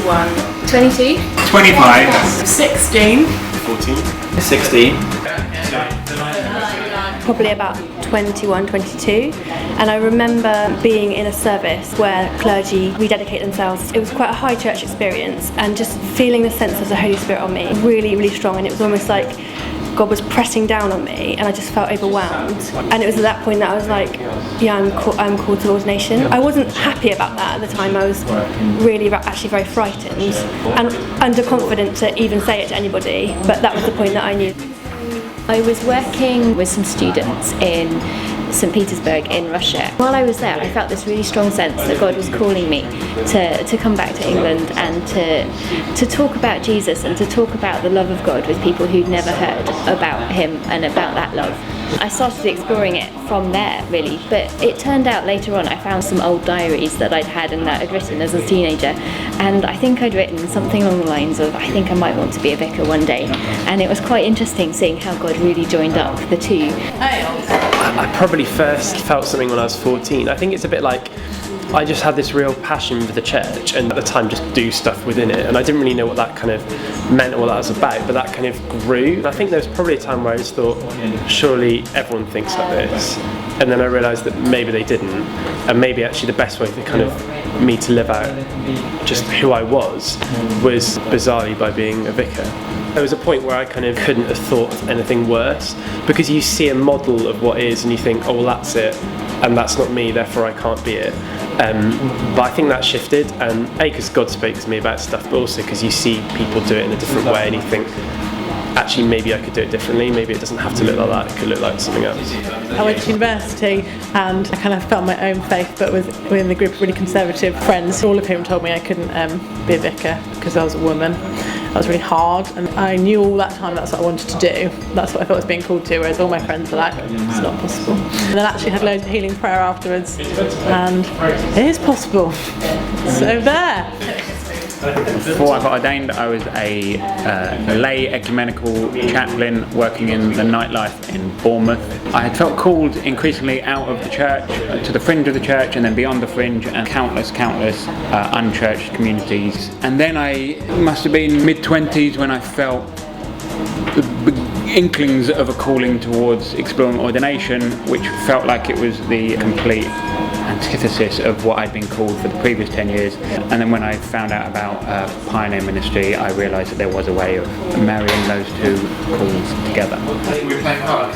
21. 22. 25. 16. 14. 16. Probably about 21, 22, and I remember being in a service where clergy rededicate themselves. It was quite a high church experience, and just feeling the sense of the Holy Spirit on me really, really strong, and it was almost like God was pressing down on me, and I just felt overwhelmed. And it was at that point that I was like, yeah, I'm called to ordination. I wasn't happy about that at the time. I was really actually very frightened and underconfident to even say it to anybody, but that was the point that I knew. I was working with some students in St. Petersburg in Russia. While I was there, I felt this really strong sense that God was calling me to come back to England and to talk about Jesus and to talk about the love of God with people who'd never heard about him and about that love. I started exploring it from there, really, but it turned out later on I found some old diaries that I'd had and that I'd written as a teenager, and I think I'd written something along the lines of, I think I might want to be a vicar one day, and it was quite interesting seeing how God really joined up the two. I probably first felt something when I was 14. I think it's a bit like I just had this real passion for the church, and at the time just do stuff within it, and I didn't really know what that kind of meant or what that was about, but that kind of grew. And I think there was probably a time where I just thought, surely everyone thinks like this, and then I realised that maybe they didn't, and maybe actually the best way for kind of me to live out just who I was bizarrely by being a vicar. There was a point where I kind of couldn't have thought anything worse, because you see a model of what is and you think, oh well, that's it, and that's not me, therefore I can't be it. But I think that shifted, and because God spoke to me about stuff, but also because you see people do it in a different way and you think, actually maybe I could do it differently, maybe it doesn't have to look like that, it could look like something else. I went to university and I kind of felt my own faith, but within the group of really conservative friends, all of whom told me I couldn't be a vicar because I was a woman. That was really hard, and I knew all that time that's what I wanted to do. That's what I thought I was being called to, whereas all my friends were like, it's not possible. And then I actually had loads of healing prayer afterwards, and it is possible. So there. Before I got ordained, I was a lay ecumenical chaplain working in the nightlife in Bournemouth. I had felt called increasingly out of the church, to the fringe of the church, and then beyond the fringe, and countless unchurched communities. And then I must have been mid-20s when I felt the inklings of a calling towards exploring ordination, which felt like it was the complete antithesis of what I'd been called for the previous 10 years. And then when I found out about pioneer ministry, I realised that there was a way of marrying those two calls together. I think we're playing hard.